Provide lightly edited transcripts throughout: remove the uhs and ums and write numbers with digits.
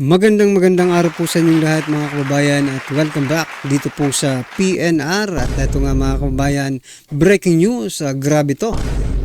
Magandang araw po sa inyong lahat mga kababayan at welcome back dito po sa PNR. At ito nga mga kababayan, breaking news, grabe to.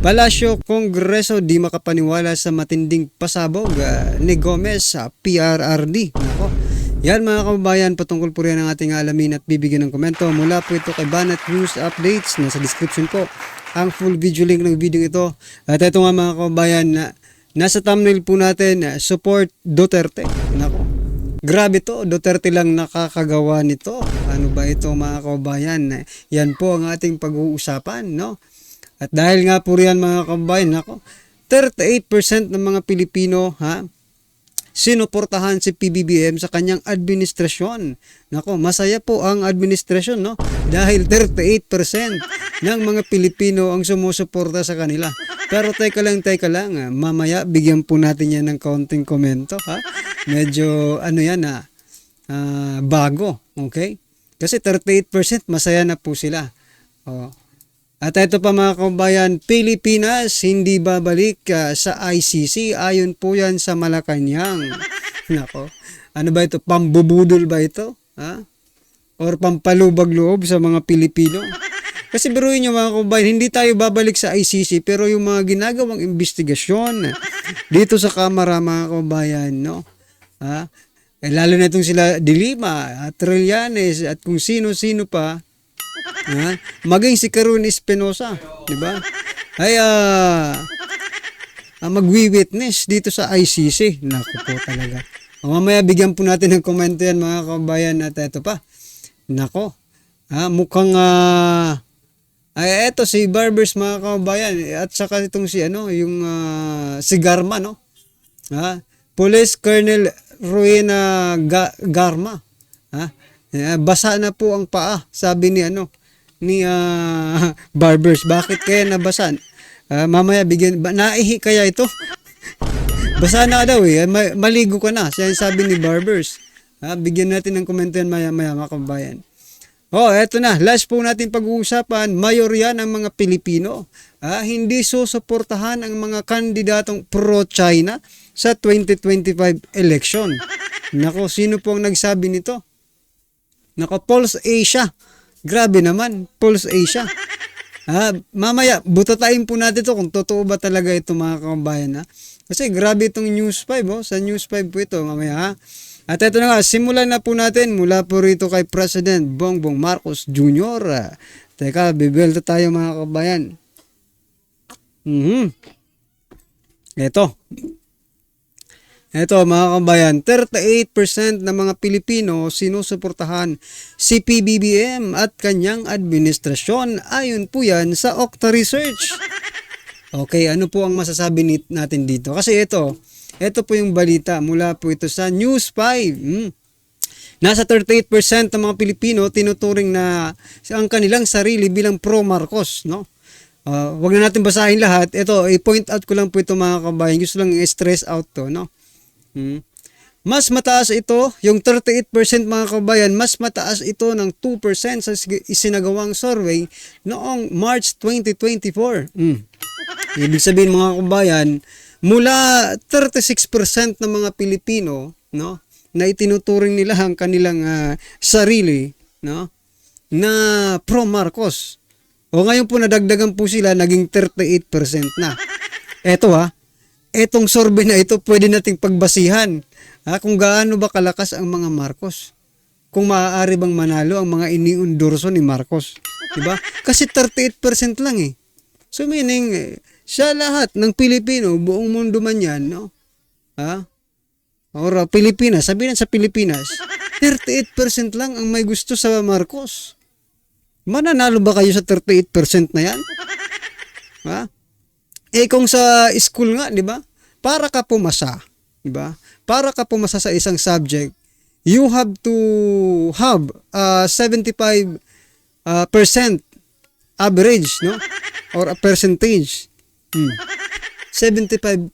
Palasyo Kongreso di makapaniwala sa matinding pasabog ni Gomez sa PRRD. Nako. Yan mga kababayan, patungkol po rin ang ating alamin at bibigyan ng komento. Mula po ito kay Banat News Updates, nasa description ko ang full video link ng video ito. At ito nga mga kababayan, nasa thumbnail po natin, support Duterte. Nako. Grabe to, Duterte lang nakakagawa nito. Ano ba ito mga kababayan? Yan po ang ating pag-uusapan, no? At dahil nga po riyan mga kababayan, nako, 38% ng mga Pilipino, sinuportahan si PBBM sa kanyang administrasyon. Nako, masaya po ang administrasyon, no? Dahil 38% ng mga Pilipino ang sumusuporta sa kanila. Pero teka lang, mamaya bigyan po natin yan ng kaunting komento, ha? Medyo ano yan bago, okay? Kasi 38% masaya na po sila. Oh. At ito pa mga kababayan, Pilipinas hindi babalik sa ICC ayon po yan sa Malacanang. Nako, ano ba ito? Pambubudol ba ito? Ha? Or pampalubag loob sa mga Pilipino? Kasi biruin nyo mga kababayan, hindi tayo babalik sa ICC pero yung mga ginagawang investigasyon dito sa Kamara mga kababayan, no? Lalo na itong sila Dilima at Trillanes at kung sino-sino pa, maging si Karun Espinosa, di ba? Ay magwi-witness dito sa ICC. Naku po talaga. Mamaya bigyan po natin ng komento yan mga kababayan at ito pa. Nako. Mukhang eto si Barbers mga kababayan at saka itong si yung si Garma, no? Police Colonel Rowena Garma. Basa na po ang paa, sabi ni ni Barbers. Bakit kaya nabasan? Mamaya bigyan naihi kaya ito? Basa na daw maligo ka na. Siya sabi ni Barbers. Bigyan natin ng komento yan maya mga kababayan. Eto na. Last po natin pag-uusapan, mayorya ng mga Pilipino hindi susuportahan ang mga kandidatong pro-China sa 2025 election. Nako, sino po ang nagsabi nito? Nako, Pulse Asia. Grabe naman, Pulse Asia. Mamaya, butatain po natin ito kung totoo ba talaga ito mga kababayan. Kasi grabe itong News 5. Sa News 5 po ito mamaya. At ito na nga, simulan na po natin mula po rito kay President Bongbong Marcos Jr. Teka, bibelta tayo mga kababayan. Ito mga kababayan, 38% ng mga Pilipino sinusuportahan si PBBM at kanyang administrasyon. Ayon po yan sa Okta Research. Okay, ano po ang masasabi natin dito? Kasi ito po yung balita mula po ito sa News 5. Nasa 38% ng mga Pilipino tinuturing na ang kanilang sarili bilang pro-Marcos, no? Wag na natin basahin lahat. Ito, i-point out ko lang po ito mga kabayan. Gusto lang i-stress out to, no? Mas mataas ito, yung 38% mga kabayan, mas mataas ito ng 2% sa isinagawang survey noong March 2024. Ibig sabihin mga kabayan, mula 36% ng mga Pilipino, no, na itinuturing nila ang kanilang sarili, no, na pro-Marcos. Ngayon po nadagdagan po sila, naging 38% na. Etong survey na ito pwede nating pagbasihan kung gaano ba kalakas ang mga Marcos. Kung maaari bang manalo ang mga iniundurso ni Marcos, 'di ba? Kasi 38% lang So meaning siya lahat ng Pilipino, buong mundo man 'yan, no? Or Pilipinas, sabihin sa Pilipinas, 38% lang ang may gusto sa Marcos. Mananalo ba kayo sa 38% na 'yan? Kung sa school nga, 'di ba? Para ka pumasa, 'di ba? Para ka pumasa sa isang subject, you have to have 75% average, no? Or a percentage. 75%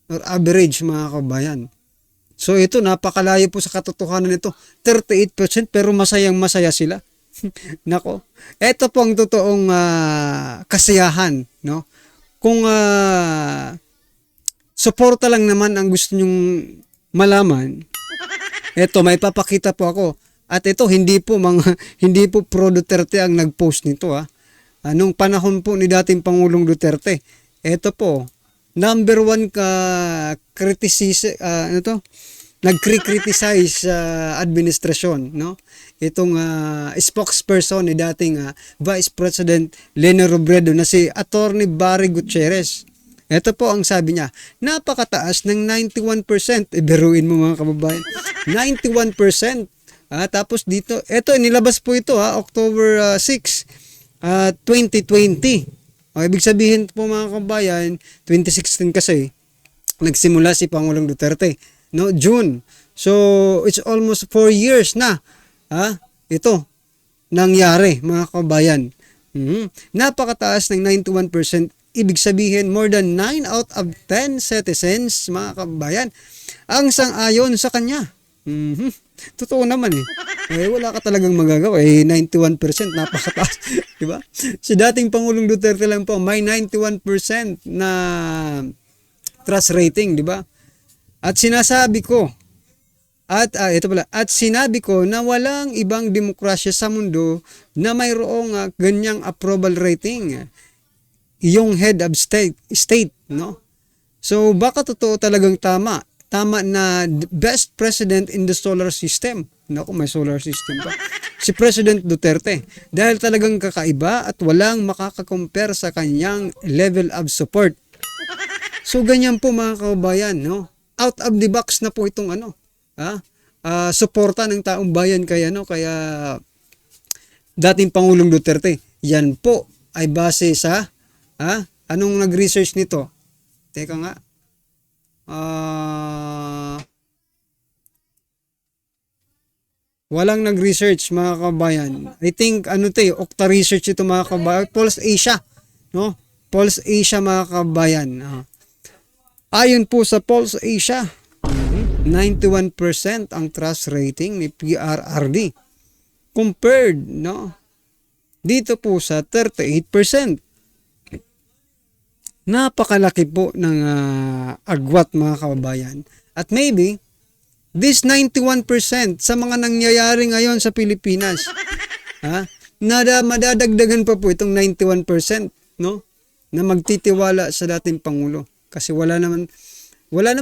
or average mga kabayan. So ito napakalayo po sa katotohanan nito. 38% pero masayang-masaya sila. Nako. Ito po ang totoong kasiyahan, no? Kung suporta lang naman ang gusto nyong malaman, eto may papakita po ako. At ito hindi po pro Duterte ang nag-post nito ha. Anong panahon po ni dating Pangulong Duterte. Ito po, number one nagkri-criticize administrasyon, no? Itong spokesperson ni dating Vice President Leni Robredo na si Attorney Barry Gutierrez. Ito po ang sabi niya, napakataas ng 91%. Biruin mo mga kababayan. 91%. Tapos dito, ito nilabas po ito October 6, 2020. Ibig sabihin po mga kababayan, 2016 kasi nagsimula si Pangulong Duterte, no, June. So it's almost 4 years na ito nangyari mga kababayan. Napakataas ng 91%. Ibig sabihin more than 9 out of 10 citizens mga kababayan ang sang-ayon sa kanya. Totoo naman wala ka talagang magagawa 91% napakataas. Diba? Si dating Pangulong Duterte lang po may 91% na trust rating, diba? At sinasabi ko at sinabi ko na walang ibang demokrasya sa mundo na mayroong ganyang approval rating. Yung head of state, no? So baka totoo talagang tama na best president in the solar system. Naku, may solar system pa. Si President Duterte. Dahil talagang kakaiba at walang makakakompare sa kanyang level of support. So ganyan po mga kababayan, no? Out of the box na po itong suporta ng taong bayan kaya dating Pangulong Duterte. Yan po ay base sa anong nag-research nito? Teka nga. Walang nag-research mga kababayan. I think Okta Research ito mga kababayan. Pulse Asia, no? Pulse Asia mga kababayan. Ayon po sa Pulse Asia, 91% ang trust rating ni PRRD compared, no? Dito po sa 38%. Napakalaki po ng agwat mga kababayan. At maybe this 91% sa mga nangyayari ngayon sa Pilipinas, madadagdagan pa po itong 91%, no? Na magtitiwala sa dating Pangulo. Kasi wala naman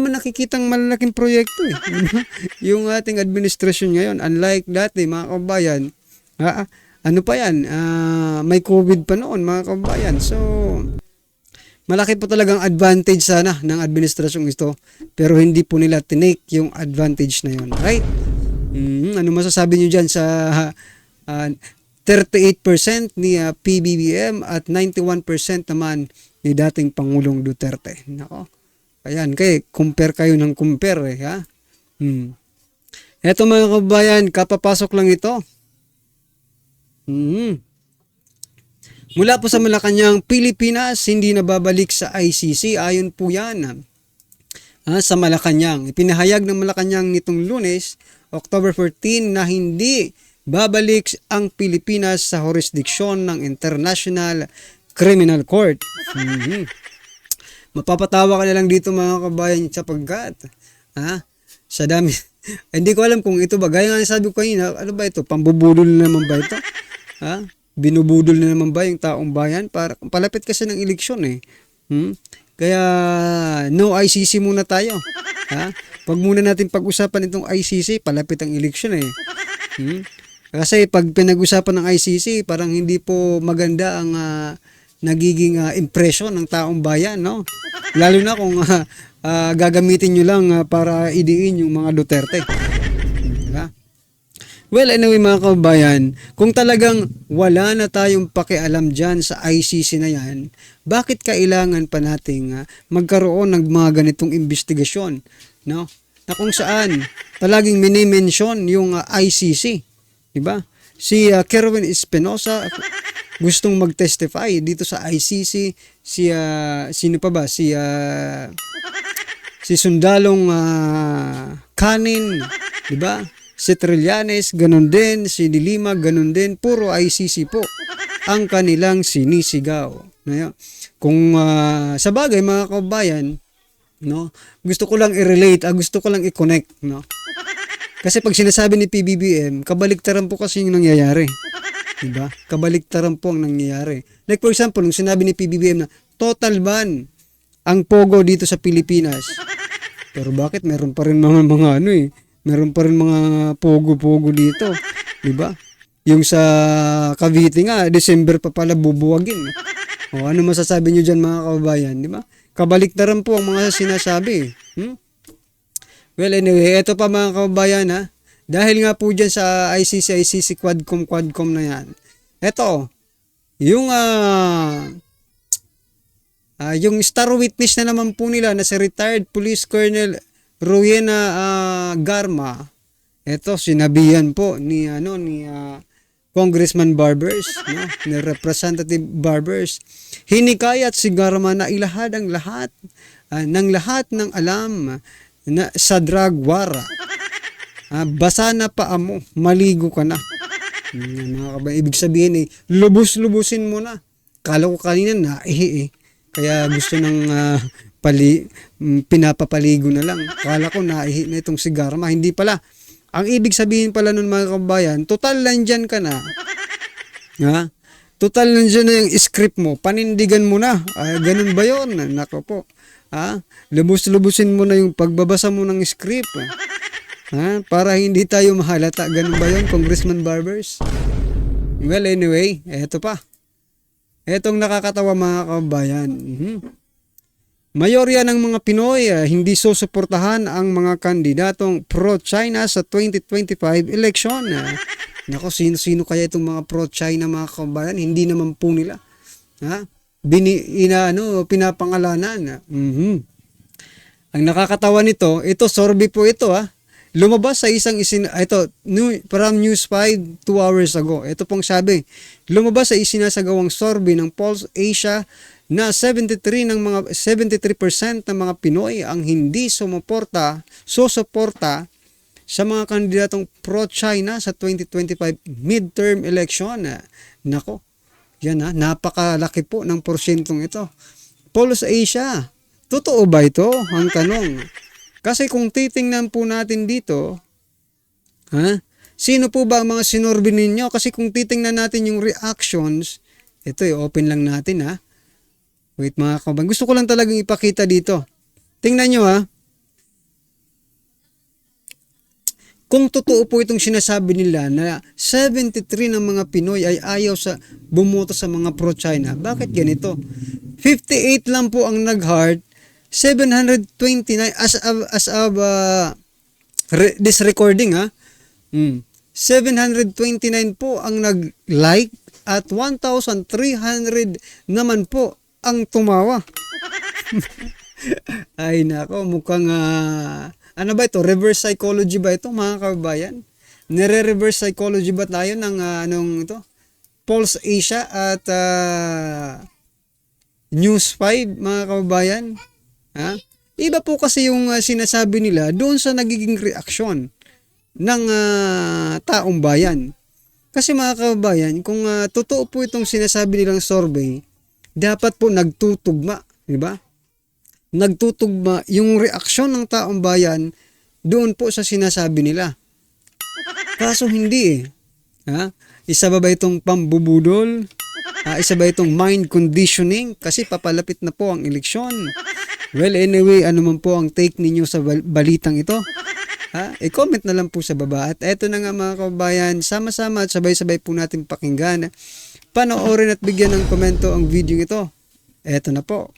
nakikitang malalaking proyekto yung ating administrasyon ngayon. Unlike dati mga kababayan, ano pa yan? May COVID pa noon mga kababayan. So malaki po talagang advantage sana ng administrasyong ito, pero hindi po nila tinake yung advantage na yun. Right? Ano masasabi nyo dyan sa 38% ni PBBM at 91% naman ni dating Pangulong Duterte? Nako. Ayan, compare kayo ng compare Eto mga kababayan, kapapasok lang ito. Mula po sa Malacanang, Pilipinas, hindi na babalik sa ICC. Ayon po yan sa Malacanang. Ipinahayag ng Malacanang nitong Lunes, October 14, na hindi babalik ang Pilipinas sa jurisdiksyon ng International Criminal Court. Mapapatawa ka na lang dito mga kabayan sapagkat sa dami. Hindi ko alam kung ito ba. Gaya nga sabi ko kanina, ano ba ito? Pambubudol na naman ba ito? Binubudol na naman ba yung taong bayan? Palapit kasi ng eleksyon Kaya no ICC muna tayo. Pag muna natin pag-usapan itong ICC, palapit ang eleksyon Kasi pag pinag-usapan ng ICC, parang hindi po maganda ang nagiging impression ng taong bayan, no? Lalo na kung gagamitin nyo lang para idiin yung mga Duterte. Well, anyway mga kababayan, kung talagang wala na tayong pakialam dyan sa ICC na yan, bakit kailangan pa nating magkaroon ng mga ganitong investigasyon, no? Na kung saan palaging mini-mention yung ICC, di ba? Si Kerwin Espinosa gustong mag-testify dito sa ICC, sino pa ba? Si Sundalong Canin, di ba? Si Trillanes, ganun din. Si Dilima, ganun din. Puro ICC po ang kanilang sinisigaw. Kung sa bagay mga kababayan, no? Gusto ko lang i-relate, gusto ko lang i-connect, no? Kasi pag sinasabi ni PBBM, kabaliktaran po kasi yung nangyayari. Diba? Kabaliktaran po ang nangyayari. Like for example, nung sinabi ni PBBM na total ban ang pogo dito sa Pilipinas. Pero bakit meron pa rin mga ano eh, meron pa rin mga pogo-pogo dito, 'di ba? Yung sa Cavite nga, December pa pala bubuwagin. O ano masasabi niyo diyan mga kababayan, 'di ba? Kabaliktaran po ang mga sinasabi. Well, anyway, ito pa mga kababayan ha. Dahil nga po dyan sa ICC Quadcom na yan. Ito, yung star witness na naman po nila na si retired Police Colonel Rowena Garma. Ito, sinabihan po ni Congressman Barbers, no? Ni Representative Barbers. Hinikayat si Garma na ilahad ang lahat ng alam na sa drug war. Basa na paa mo, maligo ka na. Mga kabayan, ibig sabihin lubos-lubusin mo na. Kala ko kanina naihi Kaya gusto ng pinapapaligo na lang. Kala ko naihi na itong si Garma. Hindi pala. Ang ibig sabihin pala nun mga kabayan, total nandyan ka na. Ha? Total nandyan na yung script mo. Panindigan mo na. Ganun ba yun? Nako po. Lubos-lubusin mo na yung pagbabasa mo ng script. Para hindi tayo mahalata. Ganun ba yun, Congressman Barbers? Well, anyway, eto pa. Etong nakakatawa mga kababayan. Mayorya ng mga Pinoy hindi susuportahan ang mga kandidatong pro-China sa 2025 election. Nako, sino-sino kaya itong mga pro-China mga kababayan? Hindi naman po nila. Pinapangalanan. Ang nakakatawa nito, ito survey po ito lumabas sa from News 5 2 hours ago. Ito pong sabi, lumabas sa isinasagawang survey ng Pulse Asia na 73% ng mga Pinoy ang hindi susuporta sa mga kandidatong pro-China sa 2025 midterm election. Nako, yan napakalaki po ng porsyentong ito. Pulse Asia, totoo ba ito? Ang tanong. Kasi kung titingnan po natin dito, sino po ba ang mga sinorbe ninyo? Kasi kung titingnan natin yung reactions, ito open lang natin Wait mga kababayan, gusto ko lang talagang ipakita dito. Tingnan nyo Kung totoo po itong sinasabi nila na 73 ng mga Pinoy ay ayaw sa bumoto sa mga pro-China, bakit ganito? 58 lang po ang nag-heart, 729 as of this recording 729 po ang nag-like at 1,300 naman po ang tumawa. Ay nako, mukhang ano ba ito? Reverse psychology ba ito mga kababayan? Nire-reverse psychology ba tayo ng Pulse Asia at News 5 mga kababayan? Iba po kasi yung sinasabi nila doon sa nagiging reaksyon ng taong bayan. Kasi mga kababayan, kung totoo po itong sinasabi nilang survey, dapat po nagtutugma, di ba? Nagtutugma yung reaksyon ng taong bayan doon po sa sinasabi nila. Kaso hindi Isa ba itong pambubudol? Isa ba itong mind conditioning? Kasi papalapit na po ang eleksyon. Well, anyway, ano man po ang take ninyo sa balitang ito? I-comment na lang po sa baba. At eto na nga mga kababayan, sama-sama at sabay-sabay po natin pakinggan. Panoorin at bigyan ng komento ang video ito. Eto na po.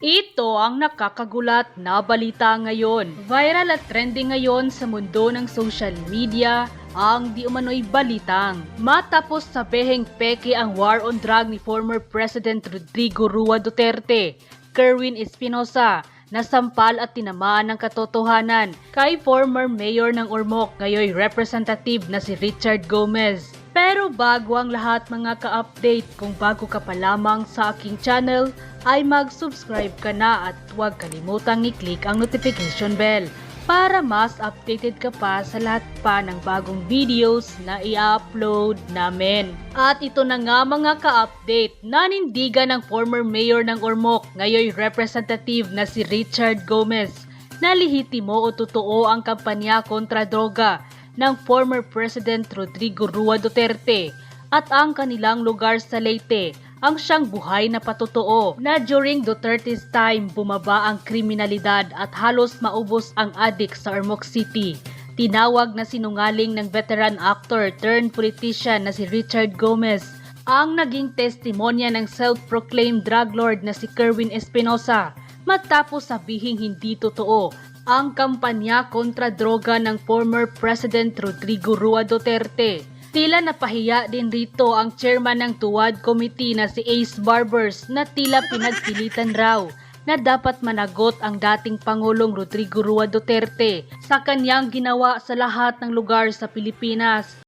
Ito ang nakakagulat na balita ngayon. Viral at trending ngayon sa mundo ng social media ang di umano'y balitang matapos sabeheng peke ang war on drug ni former President Rodrigo Roa Duterte. Kerwin Espinosa, nasampal at tinamaan ng katotohanan kay former mayor ng Ormoc, ngayon representative na si Richard Gomez. Pero bago ang lahat mga ka-update, kung bago ka pa lamang sa aking channel, ay mag-subscribe ka na at huwag kalimutang i-click ang notification bell para mas updated ka pa sa lahat pa ng bagong videos na i-upload namin. At ito na nga mga ka-update, nanindigan ng former mayor ng Ormoc, ngayon representative na si Richard Gomez, na lehitimo o totoo ang kampanya kontra droga ng former President Rodrigo Roa Duterte at ang kanilang lugar sa Leyte ang siyang buhay na patotoo na during Duterte's time bumaba ang kriminalidad at halos maubos ang adik sa Ormoc City. Tinawag na sinungaling ng veteran actor turned politician na si Richard Gomez ang naging testimonya ng self-proclaimed drug lord na si Kerwin Espinosa matapos sabihing hindi totoo ang kampanya kontra droga ng former President Rodrigo Roa Duterte. Tila napahiya din rito ang chairman ng Tuwad Committee na si Ace Barbers na tila pinagpilitan raw na dapat managot ang dating Pangulong Rodrigo Roa Duterte sa kanyang ginawa sa lahat ng lugar sa Pilipinas.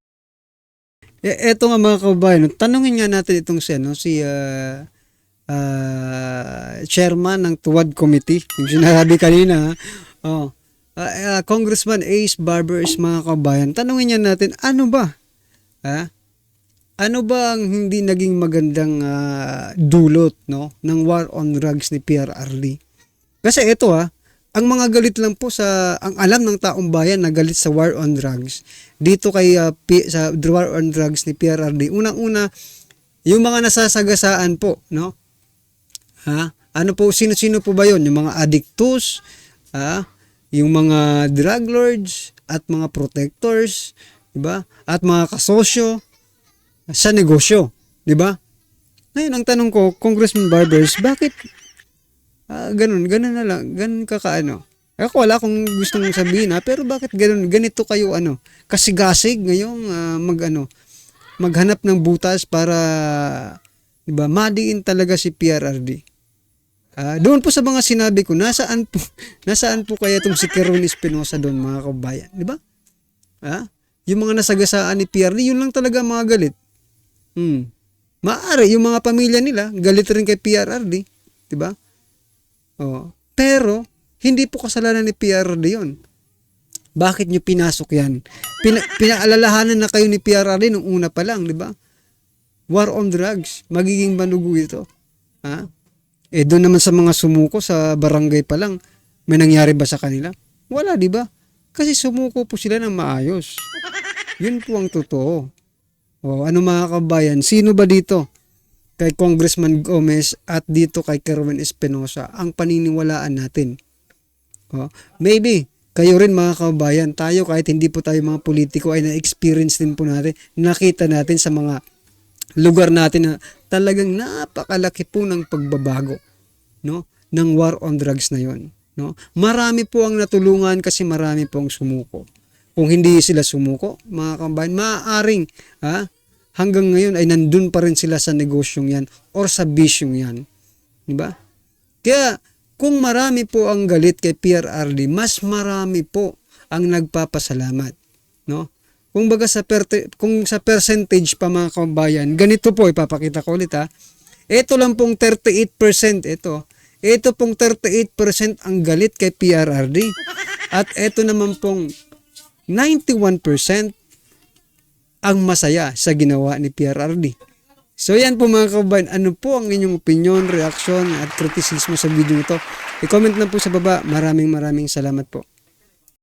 Eto nga mga kababayan, tanungin nga natin itong si chairman ng Tuwad Committee, yung sinasabi kanina. Congressman Ace Barbers, mga kababayan, tanungin niya natin, ano ba? Ano ba ang hindi naging magandang dulot, no, ng war on drugs ni PRRD? Kasi ito ang mga galit lang po ang alam ng taong bayan na galit sa war on drugs. Dito kay sa war on drugs ni PRRD, unang-una yung mga nasasagasaan po, no? Ano po, sino-sino po ba 'yon? Yung mga addictus, yung mga drug lords at mga protectors, 'di ba? At mga kasosyo sa negosyo, 'di ba? Ngayon ang tanong ko, Congressman Barbers, bakit ganun na lang, ganun kakaano? Ako wala akong gustong sabihin pero bakit ganito kayo kasigasig ngayong maghanap ng butas para 'di ba, madiin talaga si PRRD. Doon po sa mga sinabi ko, nasaan po kaya itong si Kerwin Espinosa doon, mga kabayan, 'di ba? Yung mga nasagasaan ni PRD, yun lang talaga mga galit. Maaari yung mga pamilya nila galit rin kay PRRD, 'di ba? Pero hindi po kasalanan ni PRRD 'yon. Bakit niyo pinasok 'yan? Pinaalalahanan na kayo ni PRRD nung una pa lang, 'di ba? War on drugs, magiging manugo ito. Doon naman sa mga sumuko sa barangay pa lang, may nangyari ba sa kanila? Wala, 'di ba? Kasi sumuko po sila ng maayos. Yun po ang totoo. Ano mga kabayan, sino ba dito kay Congressman Gomez at dito kay Kerwin Espinosa ang paniniwalaan natin? Maybe kayo rin mga kabayan, tayo kahit hindi po tayo mga politiko ay na-experience din po natin, nakita natin sa mga lugar natin na talagang napakalaki po ng pagbabago, no, ng war on drugs na yon, no? Marami po ang natulungan kasi marami po ang sumuko. Kung hindi sila sumuko, mga kabayan, maaaring hanggang ngayon ay nandun pa rin sila sa negosyong yan or sa bisyong yan. Diba? Kaya kung marami po ang galit kay PRRD, mas marami po ang nagpapasalamat. No? Kung baga kung sa percentage pa mga kabayan, ganito po, ipapakita ko ulit Ito lang pong 38%, ito pong 38% ang galit kay PRRD. At ito naman pong 91% ang masaya sa ginawa ni PRRD. So yan po mga kabayan, ano po ang inyong opinion, reaksyon at kritisismo sa video ito? I-comment lang po sa baba. Maraming salamat po.